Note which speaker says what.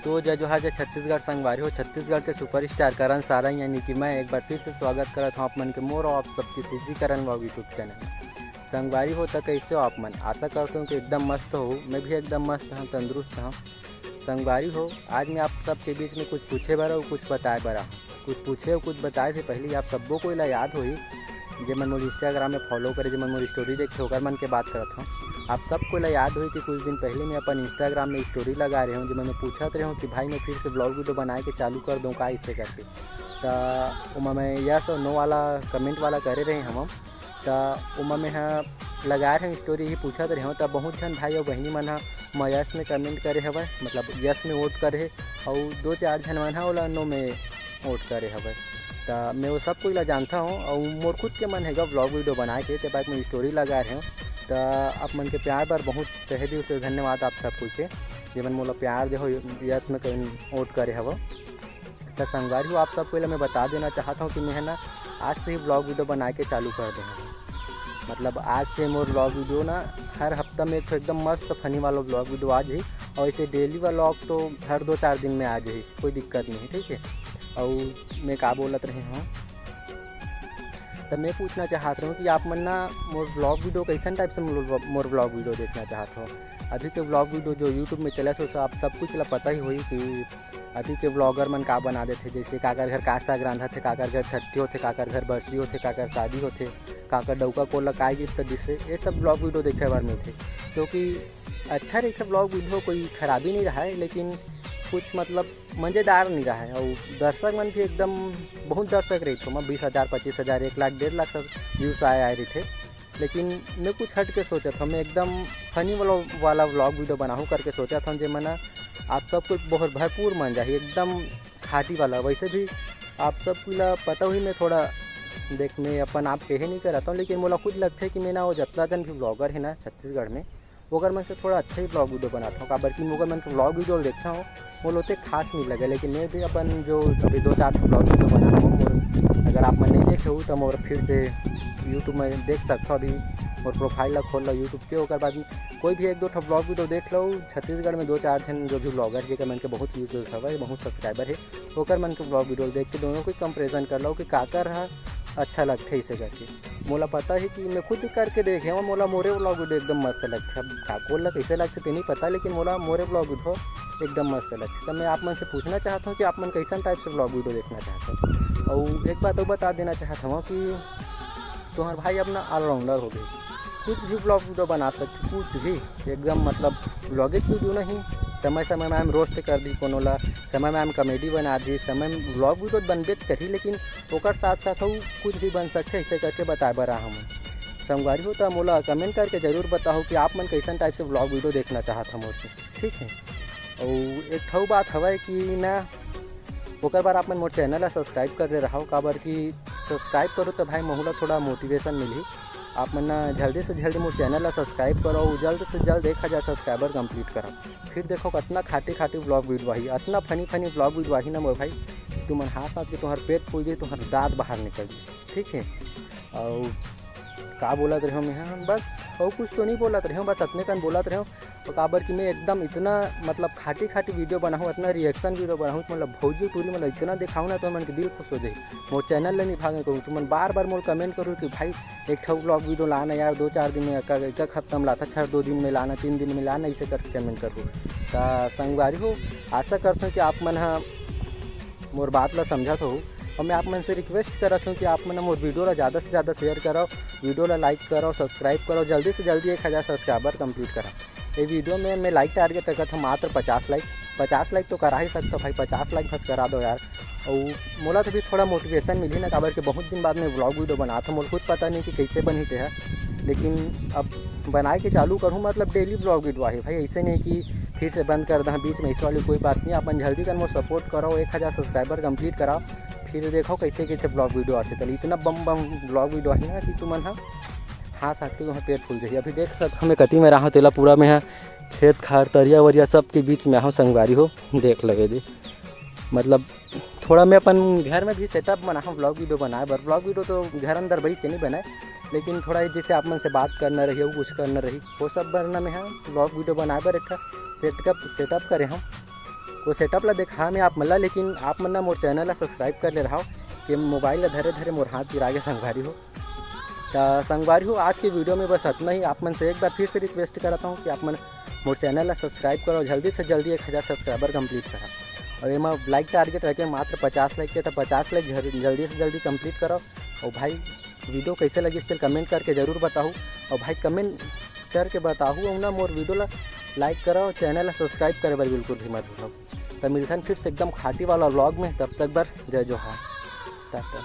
Speaker 1: तो जय जोहार जय छत्तीसगढ़ संगवारी हो। छत्तीसगढ़ के सुपरस्टार करण सारंग यानी कि मैं एक बार फिर से स्वागत करता हूँ आप मन के मोर और आप सबकी सीजी करण व्लॉग यूट्यूब चैनल संगवारी हो। तो कैसे हो आप मन? आशा करता हूँ कि एकदम मस्त हो। मैं भी एकदम मस्त हूँ, तंदुरुस्त हूँ। संगवारी हो, आज मैं आप सबके बीच में कुछ पूछे बरा हूँ, कुछ बताए बरा हूँ। कुछ पूछे और कुछ बताए से पहले आप सबको को याद हो जे मन मोर इंस्टाग्राम में फॉलो करे, जो मन मोर स्टोरी देखे होकर मन के बात करता हूँ। आप सबको याद हुई कि कुछ दिन पहले मैं अपन इंस्टाग्राम में स्टोरी लगा रहे हूँ, जो मैं पूछा रहे हूँ कि भाई मैं फिर से ब्लॉग वीडियो बना के चालू कर दूँ का इससे करके। तो उमा में यस और नो वाला कमेंट वाला करे रहे हम। तो उमा में हाँ लगा रहे हैं स्टोरी ही पूछा रहे हूँ। तो बहुत जन भाई और बहनी मन हाँ यस में कमेंट करे हवे, मतलब यस में वोट करे, और 2-4 जन मन हाँ नो में वोट करे हवे। तो मैं वो सब कोई जानता हूँ और मोर खुद के मन हैगा ब्लॉग वीडियो बना के ते बाद मैं स्टोरी लगा रहे हूँ। तो आप मन के प्यार पर बहुत तहे दिल से धन्यवाद आप सब कुछ के जीवन मोला प्यार जो हो यस में कहीं वोट करे हव। तो संगवारी हो, आप सबको मैं बता देना चाहता हूँ कि मैं ना आज से ही ब्लॉग वीडियो बना के चालू कर देंगे। मतलब आज से मोर ब्लॉग वीडियो ना हर हफ्ता में तो एकदम मस्त फनी वाला ब्लॉग वीडियो आ जाए, और ऐसे डेली वाला व्लॉग तो हर 2-4 दिन में आ जाए, कोई दिक्कत नहीं है, ठीक है। और मैं क्या बोलत रहे हूँ, तो मैं पूछना चाहता हूँ कि आप मन ना मोर ब्लॉग वीडियो कैसन टाइप से मोर ब्लॉग वीडियो देखना चाहते हो। अभी के ब्लॉग वीडियो जो यूट्यूब में चले थे आप सब कुछ पता ही हुई कि अभी के ब्लॉगर मन का बना देते, जैसे काकर घर का साग रांधा थे, काकर घर छठी होते, काकर घर बर्थडे होते, काकर शादी होते, काकर डौका को लगाई गिफ्ट जिससे ये सब ब्लॉग वीडियो देखे बार में थे। क्योंकि अच्छा रही ब्लॉग वीडियो, कोई खराबी नहीं रहा है, लेकिन कुछ मतलब मज़ेदार नहीं रहा है। और दर्शक मन भी एकदम बहुत दर्शक रही थे, 20,000 25,000 1 लाख 1.5 लाख सब व्यूज़ आए रहे थे। लेकिन मैं कुछ हट के सोचा था, मैं एकदम फनी वाला व्लॉग वीडियो बनाऊँ करके सोचा था, जो मना आप सबको बहुत भरपूर मन जाए एकदम खाटी वाला। वैसे भी आप सबको पता हुई मैं थोड़ा देख मैं अपन आप कहे नहीं कराता हूँ, लेकिन मुझे खुद लगता है कि मैं ना वो जितना जन भी ब्लॉगर है ना छत्तीसगढ़ में, अगर मैं से थोड़ा अच्छा ही ब्लॉग वीडियो बनाता हूँ। काबर कि अगर मैं ब्लॉग वीडियो देखता हूँ वो लोग खास नहीं लगे, लेकिन मैं भी अपन जो अभी 2-4 ब्लॉग वीडियो बना हूँ, अगर आप मैं नहीं देखे हो तो मोर फिर से यूट्यूब में देख सकते हो। अभी और प्रोफाइल ला खोल लो यूट्यूब के, और बाद कोई भी 1-2 ब्लॉग वीडियो देख लो। छत्तीसगढ़ में 2-4 जन जो भी ब्लॉगर है मन के बहुत यूजर्स है, बहुत सब्सक्राइबर है, ओकर मन के ब्लॉग वीडियो देख के दोनों को कंपेरिजन कर लो कि काकर है अच्छा लगता है इसे करके। मोला पता है कि मैं खुद करके देखे हूँ, मोला मोरे ब्लॉग वीडियो एकदम मस्त लगता है। अब काकोल कैसे लगते तो नहीं पता, लेकिन मोला मोरे ब्लॉग वीडियो एकदम मस्त लगता है। तो मैं आप मन से पूछना चाहता हूँ कि आप मन कैसा टाइप से ब्लॉग वीडियो देखना चाहते हो। और एक बात और बता देना चाहता हूँ कि तुम्हारे भाई अपना ऑलराउंडर हो गई, कुछ भी ब्लॉग वीडियो बना सकते, कुछ भी एकदम, मतलब ब्लॉगिंग वीडियो नहीं, समय समय में हम रोस्ट कर दी कोनो ला, समय में हम कॉमेडी बना दी, समय में ब्लॉग वीडियो बनबे करी, लेकिन ओकर साथ साथ वो कुछ भी बन सकते ऐसे करके बताए बरा हम संगवारी हो। तो मोला कमेंट करके ज़रूर बताओ कि आप मन कैसा टाइप से ब्लॉग वीडियो देखना चाहता मुझसे, ठीक है। और एक ठो बात हवा कि ना ओकर बार आप मन मोर चैनल ला सब्सक्राइब कर दे रहा हो, काबर कि सब्सक्राइब करो तो भाई मोहला थोड़ा मोटिवेशन मिली। आप मन जल्दी से जल्दी मोर चैनल ला सब्सक्राइब करो, जल्द से जल्द 1,000 सब्सक्राइबर कंप्लीट करो। फिर देखो कितना खाटी ब्लॉग वीडियो आई, इतना फनी ब्लॉग वीडियो आई ना मोर भाई, तुम हाथ के तुम्हारे पेट फूल जाए, तुम्हारे दांत बाहर निकल जाए, ठीक है। और का बोलत रहे हो मैं बस, और कुछ तो नहीं बोलत रहे हो, बस अपने कन बोलत रहे हो। और काबर कि मैं एकदम इतना मतलब खाटी वीडियो बनाऊँ, इतना रिएक्शन वीडियो बनाऊँ, मतलब भौजी टूरी मतलब इतना दिखाऊँ ना तो मन के दिल खुश हो जाए। मोर चैनल ले नहीं भागे करूँ, तो मन बार मोर कमेंट करूँ कि भाई एक ठो ब्लॉग वीडियो लाना यार, 2-4 दिन में एक हफ्ता में लाता, 2 दिन में लाना, 3 दिन में लाना, इसे करके कमेंट करूँ। तो संगवारी हो, आशा करता हूँ कि आप मन मोर बात ला समझत हो। और मैं आप मन से रिक्वेस्ट करता हूँ कि आप मन मोर वीडियो ला ज़्यादा से ज़्यादा शेयर करो, वीडियो ला लाइक करो, सब्सक्राइब करो, जल्दी से जल्दी 1,000 सब्सक्राइबर कंप्लीट करा। ये वीडियो में मैं लाइक टारगेट रखा था मात्र 50 लाइक। 50 लाइक तो करा ही सकता भाई, 50 लाइक बस करा दो यार। और मोला तो भी थोड़ा मोटिवेशन मिली ना, काबर के बहुत दिन बाद में ब्लॉग वीडियो बनाता, मोला खुद पता नहीं कि कैसे बनी थे है, लेकिन अब बनाए के चालू करूँ, मतलब डेली ब्लॉग वीडियो आहे भाई, ऐसे नहीं कि फिर से बंद कर दें बीच में, इस वाली कोई बात नहीं। अपन जल्दी कर मोर सपोर्ट करो, 1,000 सब्सक्राइबर कंप्लीट कराओ, फिर देखो कैसे ब्लॉग वीडियो आते। तो इतना बम ब्लॉग वीडियो है ना कि तुम हाँ सांस के वहाँ पेट फूल जाइए। अभी देख सकते हमें कति में रहा तेला पूरा में है खेत खार तरिया वरिया सब के बीच में हो संगवारी हो, देख लगे दे। मतलब थोड़ा मैं अपन घर में भी सेटअप बना हूँ ब्लॉग वीडियो बनाए, पर ब्लॉग वीडियो तो घर अंदर बैठ के नहीं बनाए, लेकिन थोड़ा जैसे आप मन से बात करना रही वो कुछ करना रही वो सब बनना में है ब्लॉग वीडियो बनाए पर एक सेटअप करे हम वो सेटअप ला देखा मैं आप मन ला, लेकिन आप मन ना मोर चैनल ला सब्सक्राइब कर ले रहा हो कि मोबाइल ला धरे धरे मोर हाथ गिरा के संगवारी हो। तो संगवारी हो आज की वीडियो में बस इतना ही। आप मन से एक बार फिर से रिक्वेस्ट करता हूँ कि आप मन मोर चैनल ला सब्सक्राइब करो, जल्दी से जल्दी 1000 सब्सक्राइबर कंप्लीट करा। और ये लाइक टारगेट रखे मात्र 50 लाइक के, तो 50 लाइक जल्दी से जल्दी कंप्लीट करो। और भाई वीडियो कैसे लगी इसके कमेंट करके ज़रूर बताऊँ, और भाई कमेंट करके बताऊँ और ना मोर वीडियो ला लाइक करो, चैनल ला सब्सक्राइब करे बर बिल्कुल भी मत भूलो। तो मिलते हैं फिर से एकदम खाटी वाला व्लॉग में, तब तक बर जय जोहार, टाटा।